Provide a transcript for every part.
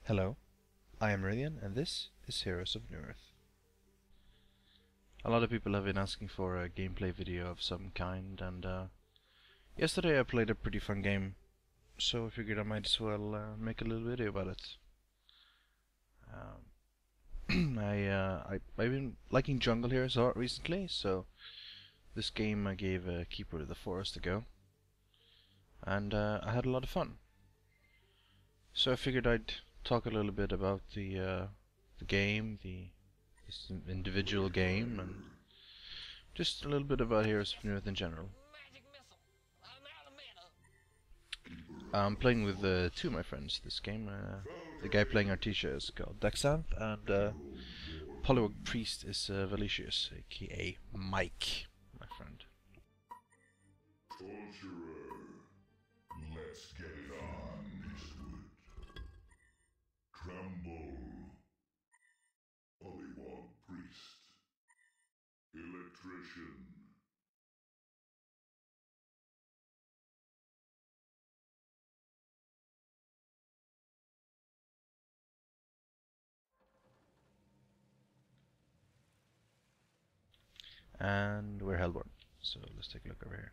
Hello, I am Rythian, and this is Heroes of Newerth. A lot of people have been asking for a gameplay video of some kind, and yesterday I played a pretty fun game, so I figured I might as well make a little video about it. I've been liking jungle heroes a lot recently, so this game I gave Keeper of the Forest a go, and I had a lot of fun. So I figured I'd talk a little bit about the game, this individual game, and just a little bit about Heroes of Newerth in general. I'm playing with two of my friends this game. The guy playing Artesia is called Dexanth, and Polywog Priest is Valicius, aka Mike, my friend. Torturer, let's get it on, Eastwood. Tremble, Polywog Priest, Electrician. And we're Hellborn, so let's take a look over here.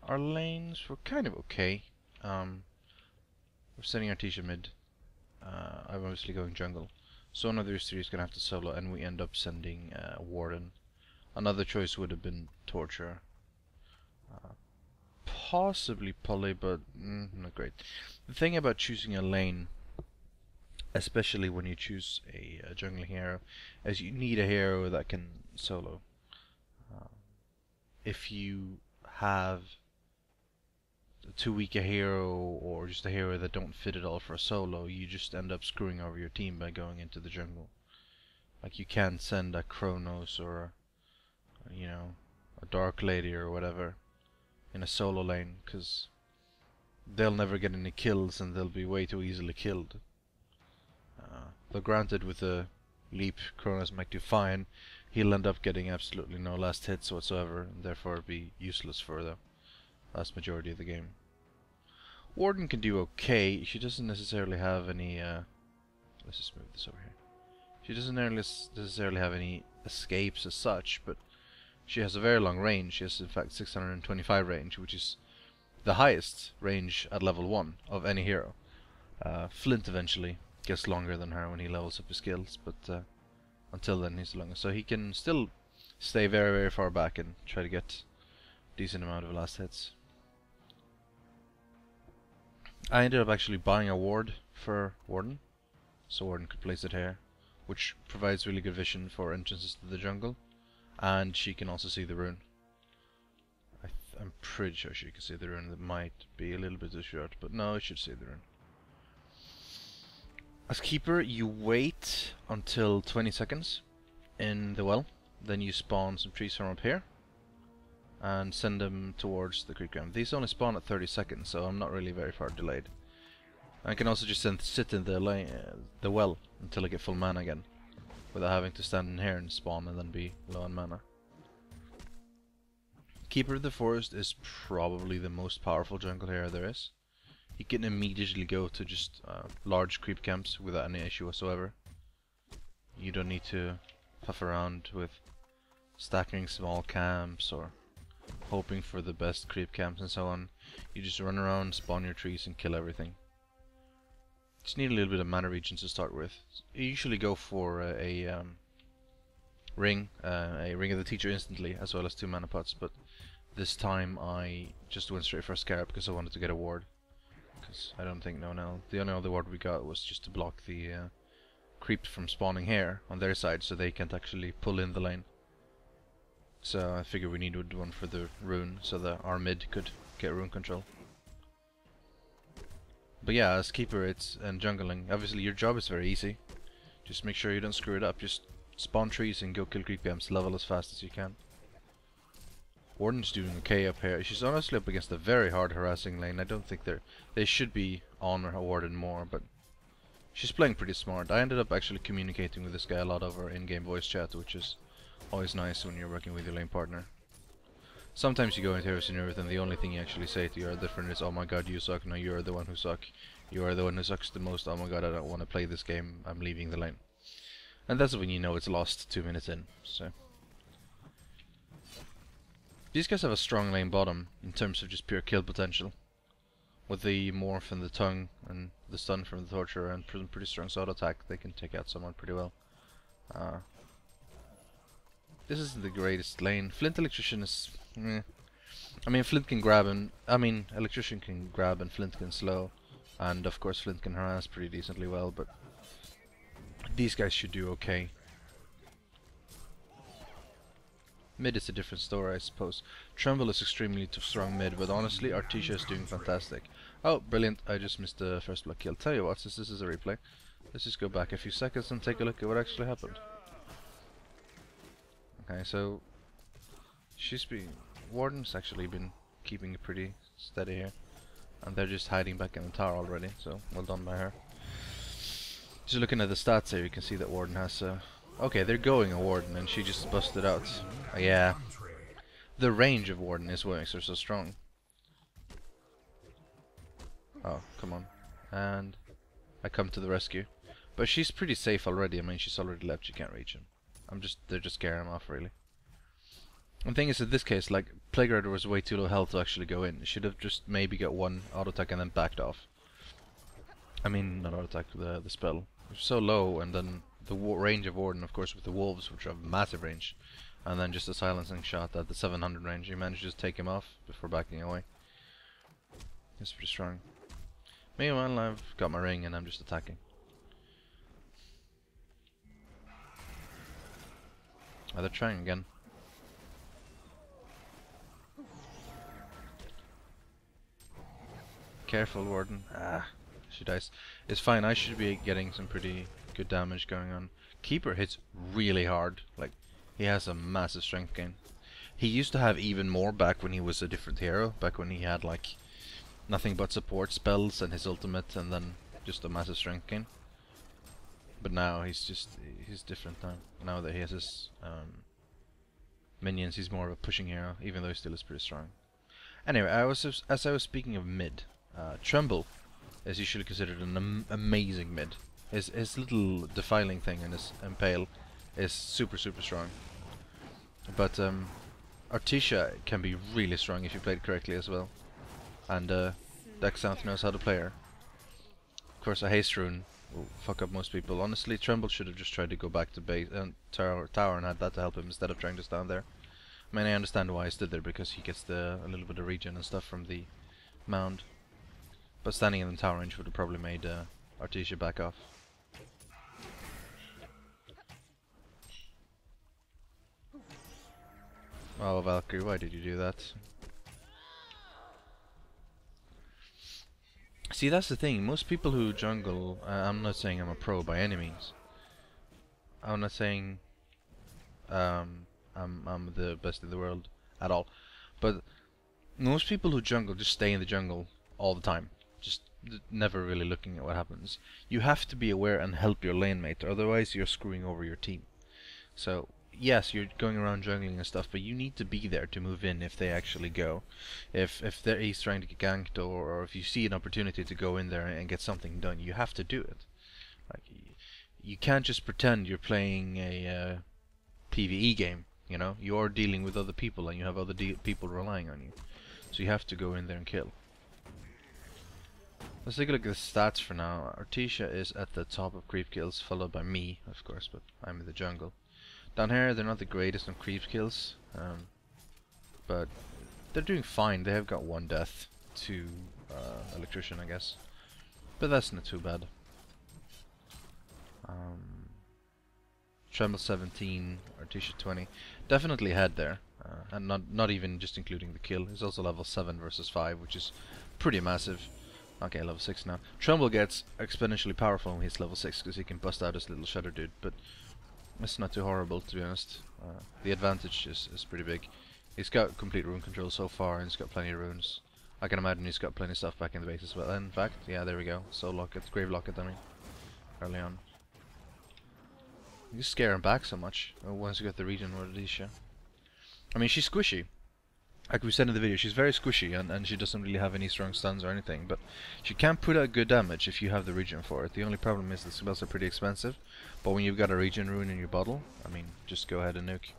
Our lanes were kind of okay. We're sending Artesia mid. I'm obviously going jungle. So one of these three is going to have to solo, and we end up sending Warden. Another choice would have been Torture. Possibly Poly, but not great. The thing about choosing a lane, especially when you choose a jungling hero, is you need a hero that can solo. If you have too weak a hero, or just a hero that don't fit at all for a solo, you just end up screwing over your team by going into the jungle. Like, you can't send a Kronos or, you know, a Dark Lady or whatever in a solo lane, because they'll never get any kills and they'll be way too easily killed. Though granted, with a leap, Kronos might do fine. He'll end up getting absolutely no last hits whatsoever, and therefore be useless for the vast majority of the game. Warden can do okay. She doesn't necessarily have any let's just move this over here. She doesn't necessarily have any escapes as such, but she has a very long range. She has in fact 625 range, which is the highest range at level 1 of any hero. Flint eventually gets longer than her when he levels up his skills, but until then he's longer. So he can still stay very, very far back and try to get a decent amount of last hits. I ended up actually buying a ward for Warden, so Warden could place it here, which provides really good vision for entrances to the jungle, and she can also see the rune. I'm pretty sure she can see the rune. That might be a little bit too short, but no, it should see the rune. As Keeper, you wait until 20 seconds in the well, then you spawn some trees from up here and send them towards the creek ground. These only spawn at 30 seconds, so I'm not really very far delayed. I can also just sit in the well until I get full mana again, without having to stand in here and spawn and then be low on mana. Keeper of the Forest is probably the most powerful jungle hero there is. He can immediately go to just large creep camps without any issue whatsoever. You don't need to puff around with stacking small camps or hoping for the best creep camps and so on. You just run around, spawn your trees and kill everything. Just need a little bit of mana regions to start with. You usually go for a ring of the teacher instantly, as well as 2 mana pots, but this time I just went straight for a scarab because I wanted to get a ward. Because I don't think the only other ward we got was just to block the creeps from spawning here on their side, so they can't actually pull in the lane. So I figured we needed one for the rune, so that our mid could get rune control. But yeah, as Keeper and jungling, obviously your job is very easy. Just make sure you don't screw it up. Just spawn trees and go kill creep camps, level as fast as you can. Warden's doing okay up here. She's honestly up against a very hard harassing lane. I don't think they should be on her Warden more, but she's playing pretty smart. I ended up actually communicating with this guy a lot over in-game voice chat, which is always nice when you're working with your lane partner. Sometimes you go into Heroes in Newerth and the only thing you actually say to your different is, oh my god, you suck, no, you're the one who suck. You are the one who sucks the most, oh my god, I don't want to play this game, I'm leaving the lane. And that's when you know it's lost 2 minutes in, so. These guys have a strong lane bottom in terms of just pure kill potential. With the morph and the tongue and the stun from the torture and pretty strong sword attack, they can take out someone pretty well. This isn't the greatest lane. Flint Electrician is... I mean, Flint can grab and... Electrician can grab and Flint can slow. And of course Flint can harass pretty decently well, but... these guys should do okay. Mid is a different story, I suppose. Tremble is extremely strong mid, but honestly, Artesia is doing fantastic. Oh, brilliant. I just missed the first block kill. Tell you what, since this is a replay, let's just go back a few seconds and take a look at what actually happened. Okay, so... Warden's actually been keeping it pretty steady here. And they're just hiding back in the tower already, so well done by her. Just looking at the stats here, you can see that Warden has... okay, they're going a Warden, and she just busted out. Yeah. The range of Warden is what makes her so strong. Oh, come on. And I come to the rescue. But she's pretty safe already. I mean, she's already left. She can't reach him. They're just scaring him off, really. And the thing is, in this case, like, Plague Rider was way too low health to actually go in. Should have just maybe got one auto attack and then backed off. I mean, not auto attack, the spell. It was so low, and then the range of Warden, of course, with the wolves, which have massive range. And then just a silencing shot at the 700 range. You managed to just take him off before backing away. It's pretty strong. Meanwhile, I've got my ring and I'm just attacking. Oh, they're trying again. Careful, Warden. Ah, she dies. It's fine, I should be getting some pretty good damage going on. Keeper hits really hard. Like, he has a massive strength gain. He used to have even more back when he was a different hero. Back when he had, like, nothing but support spells and his ultimate and then just a massive strength gain. But now he's different now. Now that he has his minions, he's more of a pushing hero, even though he still is pretty strong. Anyway, as I was speaking of mid, Tremble is usually considered an amazing mid. His little defiling thing and his impale is super strong. But Artesia can be really strong if you play it correctly as well. And Dexanth knows how to play her. Of course, a haste rune will fuck up most people. Honestly, Tremble should have just tried to go back to base tower and had that to help him instead of trying to stand there. I mean, I understand why he stood there, because he gets a little bit of regen and stuff from the mound. But standing in the tower range would have probably made Artesia back off. Oh, Valkyrie, why did you do that? See, that's the thing. Most people who jungle... I'm not saying I'm a pro by any means. I'm not saying I'm the best in the world at all. But most people who jungle just stay in the jungle all the time. Just never really looking at what happens. You have to be aware and help your lane mate, otherwise you're screwing over your team. So, yes, you're going around jungling and stuff, but you need to be there to move in if they actually go. If he's trying to get ganked, or if you see an opportunity to go in there and get something done, you have to do it. Like, you can't just pretend you're playing a PvE game. You know, you are dealing with other people and you have other people relying on you. So you have to go in there and kill. Let's take a look at the stats for now. Artesia is at the top of creep kills, followed by me, of course, but I'm in the jungle. Down here, they're not the greatest on creep kills, but they're doing fine. They have got 1 death to Electrician, I guess. But that's not too bad. Tremble 17, Artesia 20. Definitely ahead there. And not even just including the kill. He's also level 7 versus 5, which is pretty massive. Okay, level 6 now. Tremble gets exponentially powerful when he's level 6, because he can bust out his little Shudder dude, but it's not too horrible, to be honest. The advantage is pretty big. He's got complete rune control so far, and he's got plenty of runes. I can imagine he's got plenty of stuff back in the base as well. In fact, yeah, there we go. Soul Locket, Grave Locket, I mean, early on. You just scare him back so much once you get the regen with Artesia. I mean, she's squishy. like we said in the video, she's very squishy and she doesn't really have any strong stuns or anything, but she can put out good damage if you have the regen for it. The only problem is the spells are pretty expensive, but when you've got a regen rune in your bottle, I mean, just go ahead and nuke.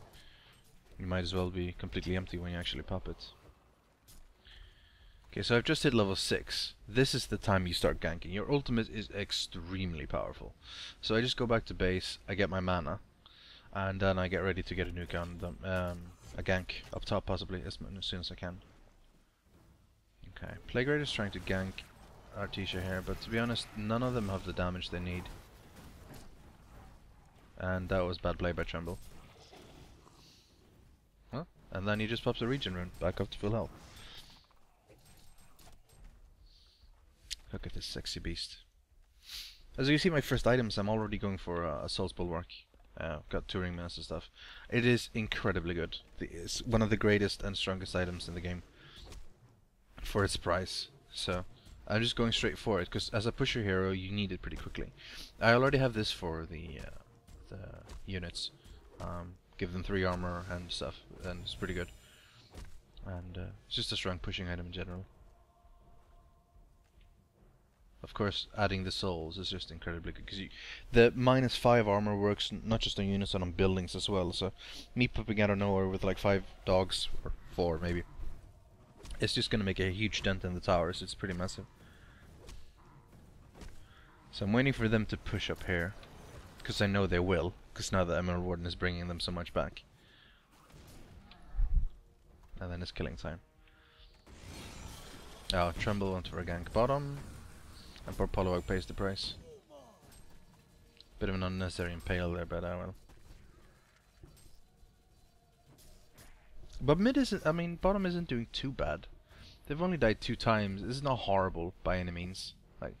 You might as well be completely empty when you actually pop it. Okay, so I've just hit level 6. This is the time you start ganking. Your ultimate is extremely powerful. So I just go back to base, I get my mana, and then I get ready to get a nuke on them. A gank up top possibly as soon as I can. Okay, Plague Rider's trying to gank Artesia here, but to be honest, none of them have the damage they need. And that was bad play by Tremble. Well, and then he just pops a regen rune, back up to full health. Look at this sexy beast. As you can see, my first items, I'm already going for Assault's Bulwark. Got touring minutes and stuff. It is incredibly good. It's one of the greatest and strongest items in the game for its price. So I'm just going straight for it because as a pusher hero, you need it pretty quickly. I already have this for the units. Give them 3 armor and stuff, and it's pretty good. And it's just a strong pushing item in general. Of course, adding the souls is just incredibly good because the -5 armor works not just on units, but on buildings as well. So me popping out of nowhere with like 5 dogs, or 4 maybe, it's just going to make a huge dent in the towers. It's pretty massive. So I'm waiting for them to push up here because I know they will, because now the Emerald Warden is bringing them so much back. And then it's killing time. Oh, Tremble went for a gank bottom. And poor Poliwag pays the price. Bit of an unnecessary impale there, but I will. But mid isn't, I mean, bottom isn't doing too bad. They've only died 2 times. This is not horrible by any means. Like,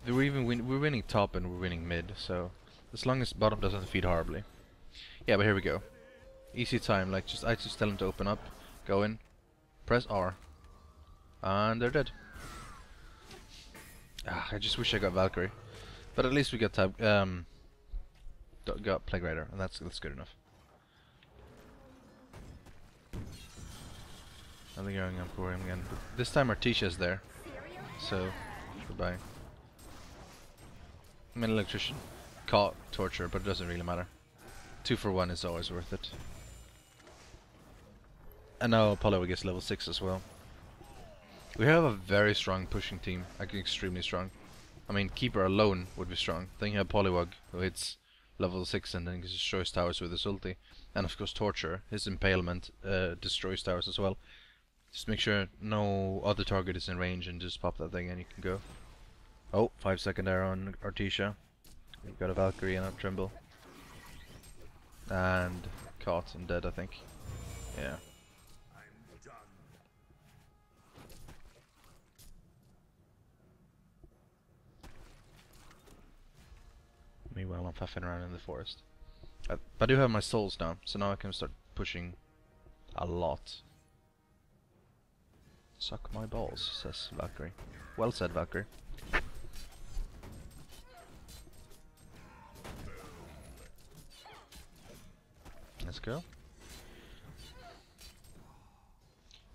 we're winning top and we're winning mid, so as long as bottom doesn't feed horribly. Yeah, but here we go. Easy time, like I just tell them to open up, go in, press R, and they're dead. I just wish I got Valkyrie, but at least we got got Plague Rider, and that's good enough. I'll be going up for him again. But this time Artesia's there, so goodbye. I'm an electrician, caught torture, but it doesn't really matter. 2 for 1 is always worth it. And now Apollo gets level 6 as well. We have a very strong pushing team, like extremely strong. I mean, Keeper alone would be strong. Then you have Poliwag, who hits level 6 and then destroys towers with his ulti. And of course Torture, his impalement, destroys towers as well. Just make sure no other target is in range and just pop that thing and you can go. Oh, 5-second arrow on Artesia. We've got a Valkyrie and a Tremble. And caught and dead, I think. Yeah. Meanwhile, I'm puffing around in the forest. But I do have my souls now, so now I can start pushing a lot. Suck my balls, says Valkyrie. Well said, Valkyrie. Let's go.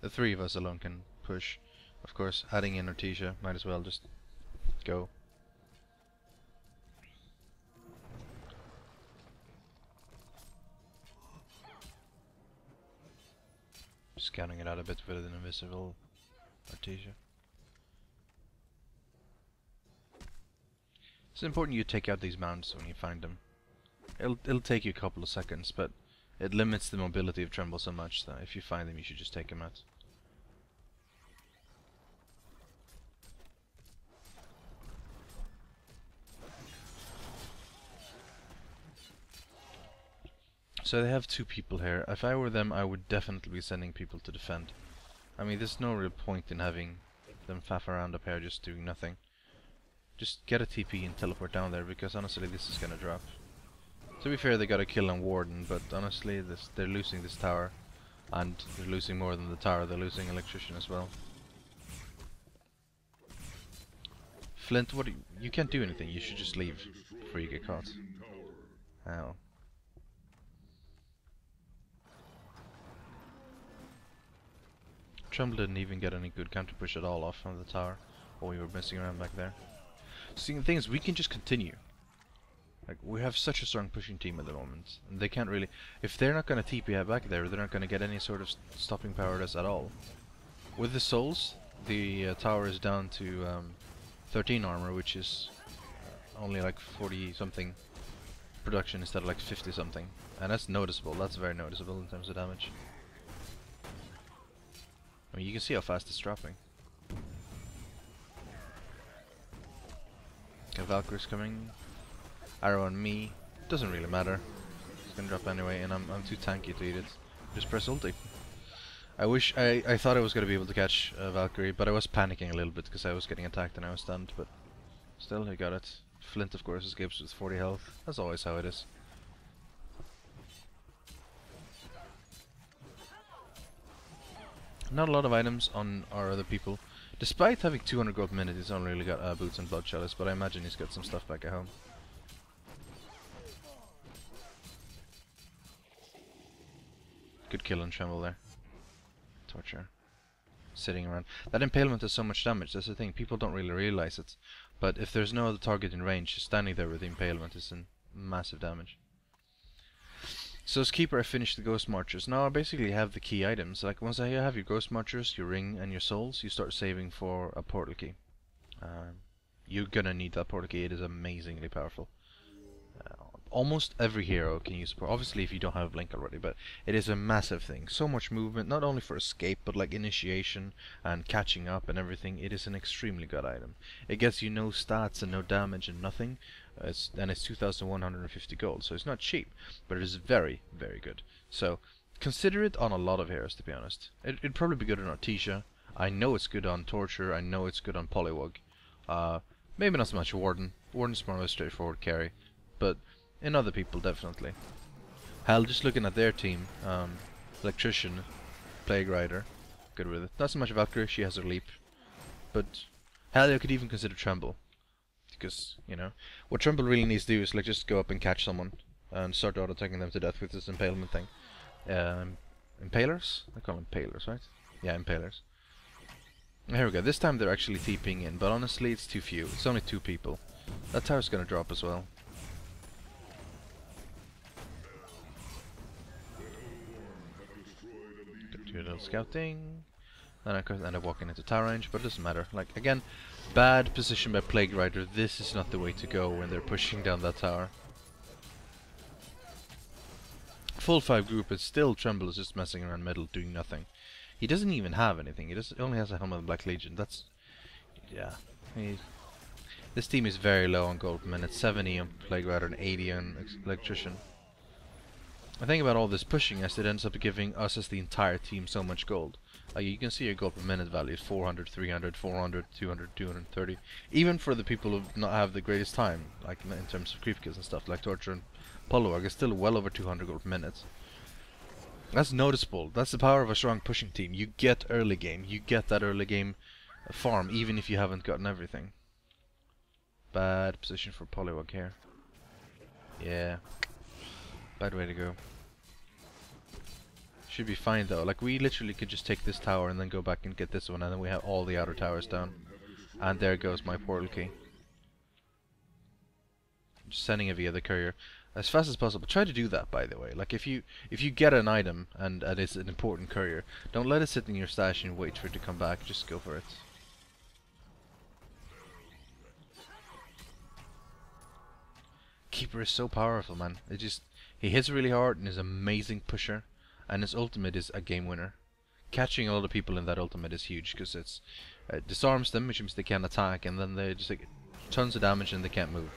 The 3 of us alone can push. Of course, adding in Artesia, might as well just go. Scanning it out a bit with an invisible Artesia. It's important you take out these mounts when you find them. It'll take you a couple of seconds, but it limits the mobility of Tremble so much that if you find them, you should just take them out. So they have 2 people here. If I were them, I would definitely be sending people to defend. I mean, there's no real point in having them faff around up here just doing nothing. Just get a TP and teleport down there, because honestly this is gonna drop. To be fair, they got a kill on Warden, but honestly they're losing this tower. And they're losing more than the tower, they're losing Electrician as well. Flint, what you can't do anything, you should just leave before you get caught. Ow. Tremble didn't even get any good counter push at all off from the tower while we were messing around back there. See, the thing is, we can just continue. Like, we have such a strong pushing team at the moment, and they can't really... If they're not going to TP back there, they're not going to get any sort of stopping power at us at all. With the souls, the tower is down to 13 armor, which is only like 40 something production instead of like 50 something, and that's noticeable. That's very noticeable in terms of damage. I mean, you can see how fast it's dropping. Okay, Valkyrie's coming. Arrow on me. Doesn't really matter. It's gonna drop anyway, and I'm too tanky to eat it. Just press ulti. I thought I was gonna be able to catch Valkyrie, but I was panicking a little bit because I was getting attacked and I was stunned. But still, I got it. Flint, of course, escapes with 40 health. That's always how it is. Not a lot of items on our other people. Despite having 200 gold per minute, he's only really got boots and blood chalice, but I imagine he's got some stuff back at home. Good kill on Tremble there. Torture. Sitting around. That impalement does so much damage, that's the thing, people don't really realize it. But if there's no other target in range, just standing there with the impalement is in massive damage. So as keeper I finished the Ghost Marchers. Now I basically have the key items. Like once I have your Ghost Marchers, your ring and your souls, you start saving for a portal key. You're gonna need that portal key, it is amazingly powerful. Almost every hero can use support, obviously if you don't have Blink already, but it is a massive thing. So much movement, not only for escape, but like initiation and catching up and everything. It is an extremely good item. It gets you no stats and no damage and nothing, and it's 2,150 gold, so it's not cheap, but it is very, very good. So consider it on a lot of heroes, to be honest. It'd probably be good on Artesia. I know it's good on Torture, I know it's good on Polywog. Maybe not so much Warden. Warden's more of a straightforward carry, but in other people, definitely. Hell, just looking at their team, Electrician, Plague Rider, good with it. Not so much Valkyrie, she has her leap. But, hell, you could even consider Tremble. Because, you know, what Tremble really needs to do is like just go up and catch someone and start auto-attacking them to death with this impalement thing. Impalers? I call them Impalers, right? Yeah, Impalers. Here we go, this time they're actually TPing in, but honestly it's too few. It's only 2 people. That tower's gonna drop as well. Do a little scouting, then I could end up walking into tower range, but it doesn't matter. Like, again, bad position by Plague Rider. This is not the way to go when they're pushing down that tower. Full 5 group, but still Tremble is just messing around middle, doing nothing. He doesn't even have anything. He only has a helmet of Black Legion. That's, yeah. This team is very low on gold per minute. 70 on Plague Rider and 80 on Electrician. The thing about all this pushing is it ends up giving us as the entire team so much gold. Like you can see your gold per minute value is 400, 300, 400, 200, 230. Even for the people who not have the greatest time, like in terms of creep kills and stuff, like Torture and Polywog, is still well over 200 gold per minute. That's noticeable. That's the power of a strong pushing team. You get early game. You get that early game farm, even if you haven't gotten everything. Bad position for Polywog here. Yeah. Bad way to go. Should be fine though. Like we literally could just take this tower and then go back and get this one, and then we have all the outer towers down. And there goes my portal key. Just sending it via the courier as fast as possible. Try to do that, by the way. Like if you get an item and it's an important courier, don't let it sit in your stash and wait for it to come back. Just go for it. Keeper is so powerful, man. He hits really hard and is an amazing pusher, and his ultimate is a game winner. Catching a lot of people in that ultimate is huge because it disarms them, which means they can't attack, and then they just take tons of damage and they can't move.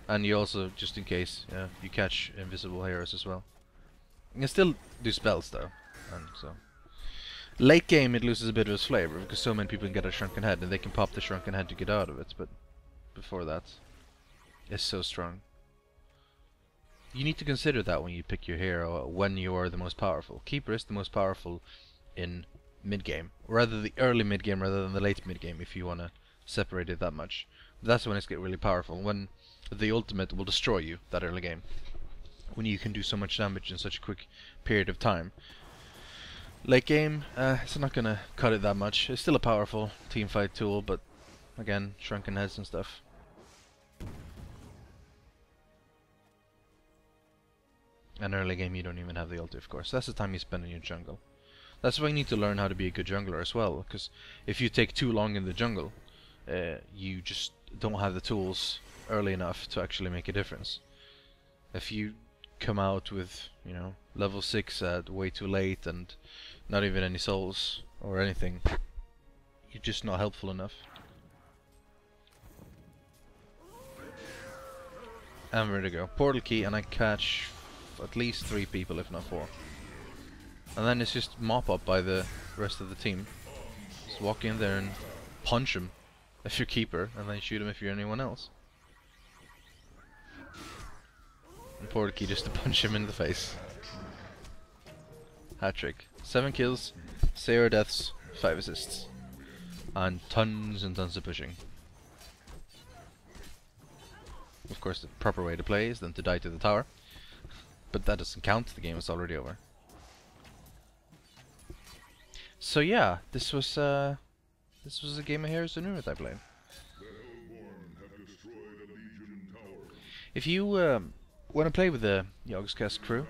And you also, just in case, you catch invisible heroes as well. You can still do spells though, and so late game it loses a bit of its flavor because so many people can get a shrunken head and they can pop the shrunken head to get out of it. But before that, it's so strong. You need to consider that when you pick your hero, when you are the most powerful. Keeper is the most powerful in mid-game, rather the early mid-game rather than the late mid-game, if you want to separate it that much. That's when it's get really powerful, when the ultimate will destroy you that early game, when you can do so much damage in such a quick period of time. Late game, it's not gonna cut it that much. It's still a powerful team fight tool, but again, shrunken heads and stuff. And early game you don't even have the ulti, of course. That's the time you spend in your jungle. That's why you need to learn how to be a good jungler as well, because if you take too long in the jungle, you just don't have the tools early enough to actually make a difference. If you come out with, you know, level 6 at way too late and not even any souls or anything, you're just not helpful enough. I'm ready to go. Portal key, and I catch at least 3 people, if not 4. And then it's just mop up by the rest of the team. Just walk in there and punch him if you're keeper, and then shoot him if you're anyone else. And portal key just to punch him in the face. Hat trick. 7 kills, 0 deaths, 5 assists. And tons and tons of pushing. Of course, the proper way to play is then to die to the tower. But that doesn't count, the game is already over. So yeah, this was a game of Heroes of Newerth I played. If you want to play with the Yogscast crew,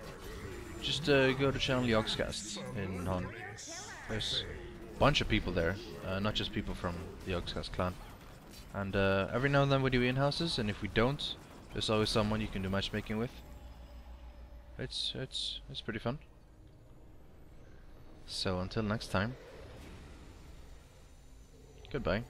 just go to channel Yogscast in Hon. There's a bunch of people there, not just people from the Yogscast clan. And every now and then we do in-houses, and if we don't, there's always someone you can do matchmaking with. It's pretty fun. So until next time, goodbye.